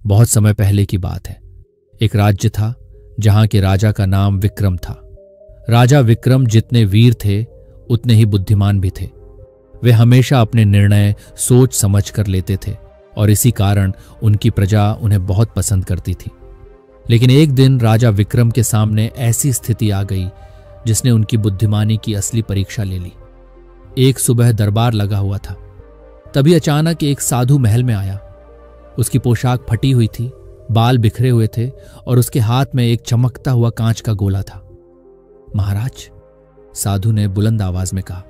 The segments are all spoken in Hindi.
बहुत समय पहले की बात है। एक राज्य था जहां के राजा का नाम विक्रम था। राजा विक्रम जितने वीर थे उतने ही बुद्धिमान भी थे। वे हमेशा अपने निर्णय सोच समझ कर लेते थे और इसी कारण उनकी प्रजा उन्हें बहुत पसंद करती थी। लेकिन एक दिन राजा विक्रम के सामने ऐसी स्थिति आ गई जिसने उनकी बुद्धिमानी की असली परीक्षा ले ली। एक सुबह दरबार लगा हुआ था। तभी अचानक एक साधु महल में आया। उसकी पोशाक फटी हुई थी, बाल बिखरे हुए थे और उसके हाथ में एक चमकता हुआ कांच का गोला था। महाराज, साधु ने बुलंद आवाज में कहा,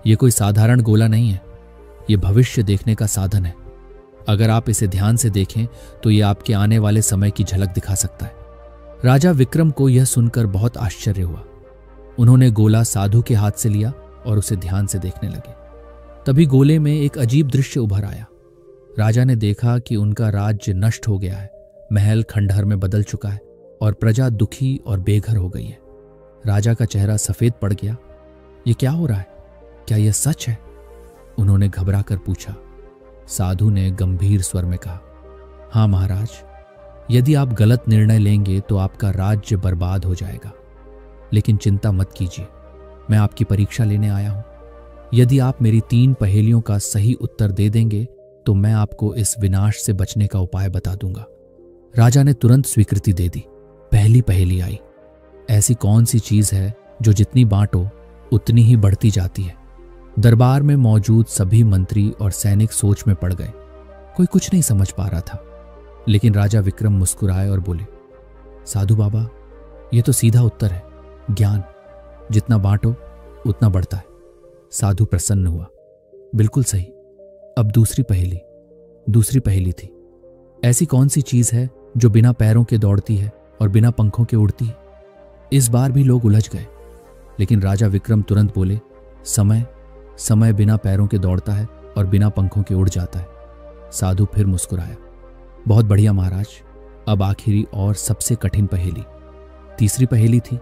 यह कोई साधारण गोला नहीं है, यह भविष्य देखने का साधन है। अगर आप इसे ध्यान से देखें तो यह आपके आने वाले समय की झलक दिखा सकता है। राजा विक्रम को यह सुनकर बहुत आश्चर्य हुआ। उन्होंने गोला साधु के हाथ से लिया और उसे ध्यान से देखने लगे। तभी गोले में एक अजीब दृश्य उभर आया। राजा ने देखा कि उनका राज्य नष्ट हो गया है, महल खंडहर में बदल चुका है और प्रजा दुखी और बेघर हो गई है। राजा का चेहरा सफेद पड़ गया। ये क्या हो रहा है? क्या यह सच है? उन्होंने घबरा कर पूछा। साधु ने गंभीर स्वर में कहा, हाँ महाराज, यदि आप गलत निर्णय लेंगे तो आपका राज्य बर्बाद हो जाएगा। लेकिन चिंता मत कीजिए, मैं आपकी परीक्षा लेने आया हूं। यदि आप मेरी 3 पहेलियों का सही उत्तर दे देंगे तो मैं आपको इस विनाश से बचने का उपाय बता दूंगा। राजा ने तुरंत स्वीकृति दे दी। पहली पहेली आई, ऐसी कौन सी चीज है जो जितनी बांटो उतनी ही बढ़ती जाती है? दरबार में मौजूद सभी मंत्री और सैनिक सोच में पड़ गए। कोई कुछ नहीं समझ पा रहा था। लेकिन राजा विक्रम मुस्कुराए और बोले, साधु बाबा, यह तो सीधा उत्तर है, ज्ञान। जितना बांटो उतना बढ़ता है। साधु प्रसन्न हुआ। बिल्कुल सही। अब दूसरी पहेली थी, ऐसी कौन सी चीज है जो बिना पैरों के दौड़ती है और बिना पंखों के उड़ती है? इस बार भी लोग उलझ गए। लेकिन राजा विक्रम तुरंत बोले, समय बिना पैरों के दौड़ता है और बिना पंखों के उड़ जाता है। साधु फिर मुस्कुराया। बहुत बढ़िया महाराज। अब आखिरी और सबसे कठिन पहेली, तीसरी पहेली थी,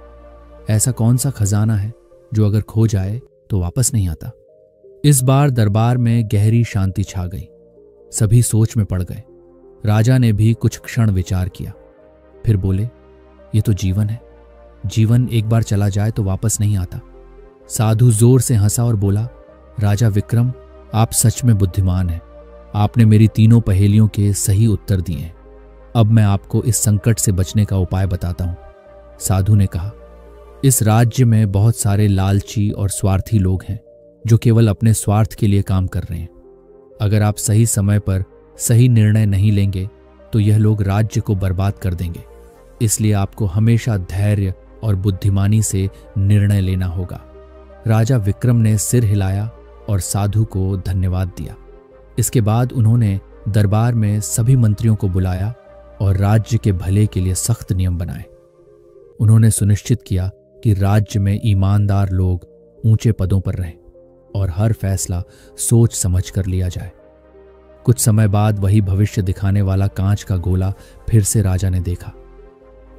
ऐसा कौन सा खजाना है जो अगर खो जाए तो वापस नहीं आता? इस बार दरबार में गहरी शांति छा गई। सभी सोच में पड़ गए। राजा ने भी कुछ क्षण विचार किया, फिर बोले, ये तो जीवन है। जीवन एक बार चला जाए तो वापस नहीं आता। साधु जोर से हंसा और बोला, राजा विक्रम, आप सच में बुद्धिमान हैं। आपने मेरी 3 पहेलियों के सही उत्तर दिए हैं। अब मैं आपको इस संकट से बचने का उपाय बताता हूं। साधु ने कहा, इस राज्य में बहुत सारे लालची और स्वार्थी लोग हैं जो केवल अपने स्वार्थ के लिए काम कर रहे हैं। अगर आप सही समय पर सही निर्णय नहीं लेंगे तो यह लोग राज्य को बर्बाद कर देंगे। इसलिए आपको हमेशा धैर्य और बुद्धिमानी से निर्णय लेना होगा। राजा विक्रम ने सिर हिलाया और साधु को धन्यवाद दिया। इसके बाद उन्होंने दरबार में सभी मंत्रियों को बुलाया और राज्य के भले के लिए सख्त नियम बनाए। उन्होंने सुनिश्चित किया कि राज्य में ईमानदार लोग ऊंचे पदों पर रहें और हर फैसला सोच समझ कर लिया जाए। कुछ समय बाद वही भविष्य दिखाने वाला कांच का गोला फिर से राजा ने देखा।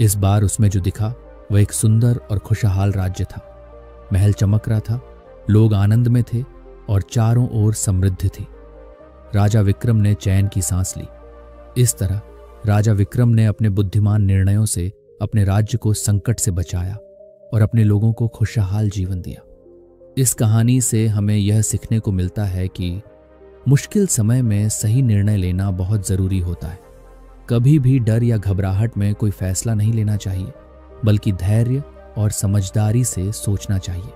इस बार उसमें जो दिखा वह एक सुंदर और खुशहाल राज्य था। महल चमक रहा था, लोग आनंद में थे और चारों ओर समृद्धि थी। राजा विक्रम ने चैन की सांस ली। इस तरह राजा विक्रम ने अपने बुद्धिमान निर्णयों से अपने राज्य को संकट से बचाया और अपने लोगों को खुशहाल जीवन दिया। इस कहानी से हमें यह सीखने को मिलता है कि मुश्किल समय में सही निर्णय लेना बहुत जरूरी होता है। कभी भी डर या घबराहट में कोई फैसला नहीं लेना चाहिए, बल्कि धैर्य और समझदारी से सोचना चाहिए।